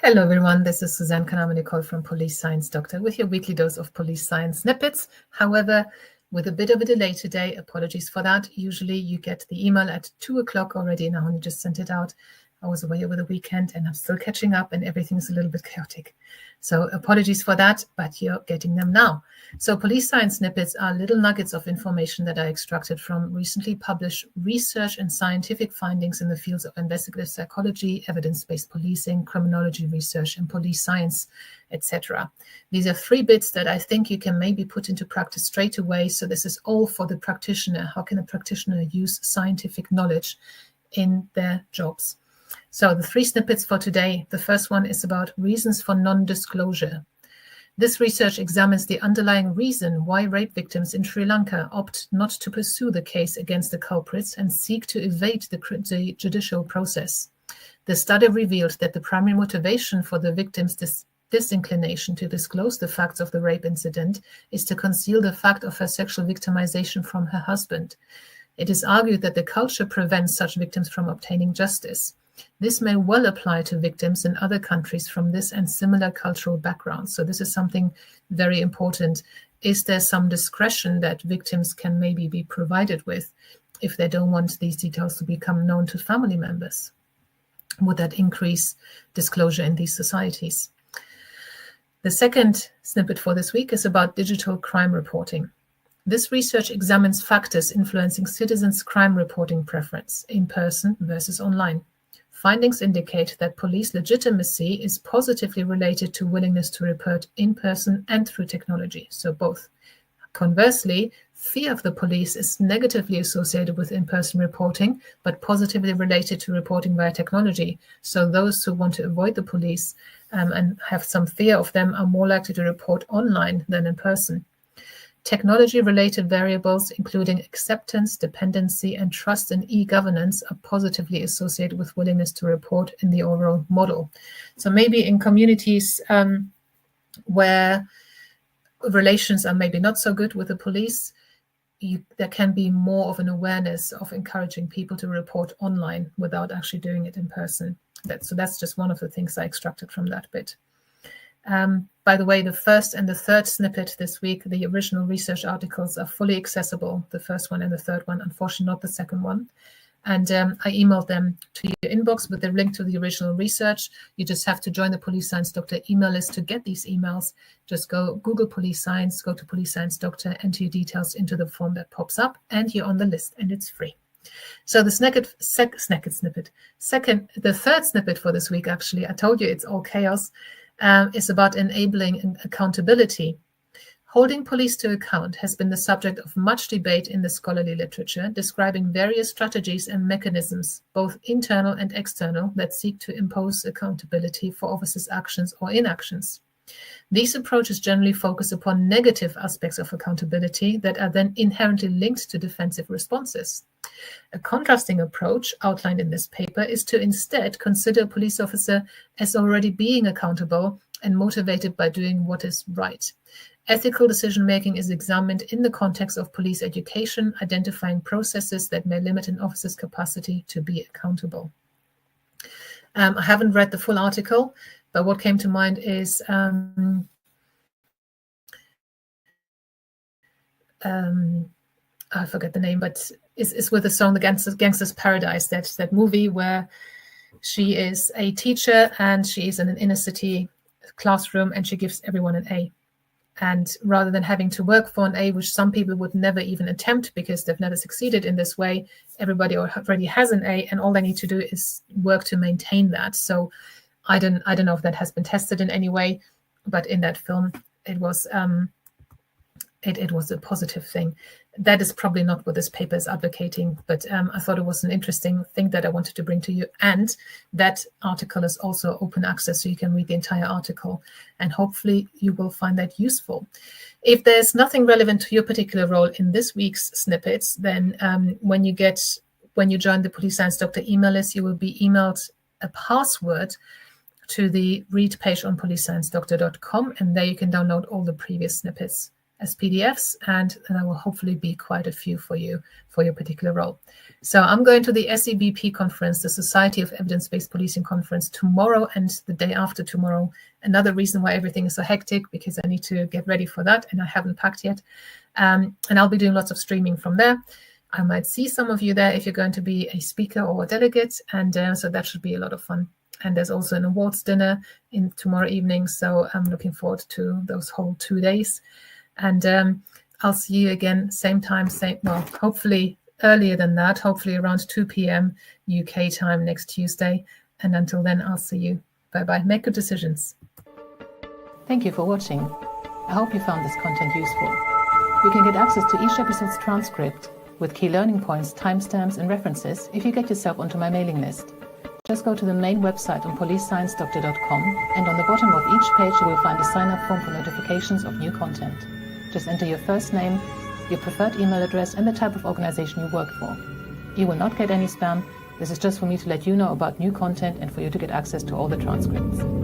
Hello everyone, this is Suzanne Kanama-Nicole from Police Science Doctor with your weekly dose of police science snippets. However, with a bit of a delay today, apologies for that. Usually you get the email at 2 o'clock already, and I only just sent it out. I was away over the weekend and I'm still catching up and everything is a little bit chaotic. So apologies for that, but you're getting them now. So police science snippets are little nuggets of information that I extracted from recently published research and scientific findings in the fields of investigative psychology, evidence-based policing, criminology research, and police science, etc. These are 3 bits that I think you can maybe put into practice straight away. So this is all for the practitioner. How can a practitioner use scientific knowledge in their jobs? So the 3 snippets for today. The first one is about reasons for non-disclosure. This research examines the underlying reason why rape victims in Sri Lanka opt not to pursue the case against the culprits and seek to evade the judicial process. The study revealed that the primary motivation for the victims' disinclination to disclose the facts of the rape incident is to conceal the fact of her sexual victimization from her husband. It is argued that the culture prevents such victims from obtaining justice. This may well apply to victims in other countries from this and similar cultural backgrounds. So this is something very important. Is there some discretion that victims can maybe be provided with if they don't want these details to become known to family members? Would that increase disclosure in these societies? The second snippet for this week is about digital crime reporting. This research examines factors influencing citizens' crime reporting preference in person versus online. Findings indicate that police legitimacy is positively related to willingness to report in person and through technology, so both. Conversely, fear of the police is negatively associated with in-person reporting, but positively related to reporting via technology. So those who want to avoid the police and have some fear of them are more likely to report online than in person. Technology-related variables, including acceptance, dependency, and trust in e-governance, are positively associated with willingness to report in the overall model. So maybe in communities where relations are maybe not so good with the police, there can be more of an awareness of encouraging people to report online without actually doing it in person. So that's just one of the things I extracted from that bit. By the way, the first and the third snippet this week, the original research articles are fully accessible, the first one and the third one, unfortunately not the second one. And I emailed them to your inbox with the link to the original research. You just have to join the Police Science Doctor email list to get these emails. Just go Google Police Science, go to Police Science Doctor, enter your details into the form that pops up, and you're on the list, and it's free. So the third snippet for this week, actually, I told you it's all chaos, is about enabling accountability. Holding police to account has been the subject of much debate in the scholarly literature, describing various strategies and mechanisms, both internal and external, that seek to impose accountability for officers' actions or inactions. These approaches generally focus upon negative aspects of accountability that are then inherently linked to defensive responses. A contrasting approach outlined in this paper is to instead consider a police officer as already being accountable and motivated by doing what is right. Ethical decision-making is examined in the context of police education, identifying processes that may limit an officer's capacity to be accountable. I haven't read the full article, but what came to mind is I forget the name, but it's with the song "The Gangster's Paradise." That movie where she is a teacher and she is in an inner city classroom and she gives everyone an A. And rather than having to work for an A, which some people would never even attempt because they've never succeeded in this way, everybody already has an A, and all they need to do is work to maintain that. So I don't know if that has been tested in any way, but in that film, it was a positive thing. That is probably not what this paper is advocating, but I thought it was an interesting thing that I wanted to bring to you. And that article is also open access, so you can read the entire article, and hopefully you will find that useful. If there's nothing relevant to your particular role in this week's snippets, then when you join the Police Science Doctor email list, you will be emailed a password to the read page on policesciencedoctor.com, and there you can download all the previous snippets as PDFs, and there will hopefully be quite a few for you for your particular role. So I'm going to the SEBP conference, the Society of Evidence-Based Policing conference, tomorrow and the day after tomorrow. Another reason why everything is so hectic, because I need to get ready for that, and I haven't packed yet. And I'll be doing lots of streaming from there. I might see some of you there if you're going to be a speaker or a delegate, and so that should be a lot of fun. And there's also an awards dinner tomorrow evening, so I'm looking forward to those whole 2 days. And I'll see you again, same time, hopefully earlier than that, hopefully around 2 p.m. UK time next Tuesday. And until then, I'll see you. Bye-bye. Make good decisions. Thank you for watching. I hope you found this content useful. You can get access to each episode's transcript with key learning points, timestamps, and references if you get yourself onto my mailing list. Just go to the main website on policesciencedoctor.com, and on the bottom of each page you will find a sign-up form for notifications of new content. Just enter your first name, your preferred email address, and the type of organization you work for. You will not get any spam. This is just for me to let you know about new content and for you to get access to all the transcripts.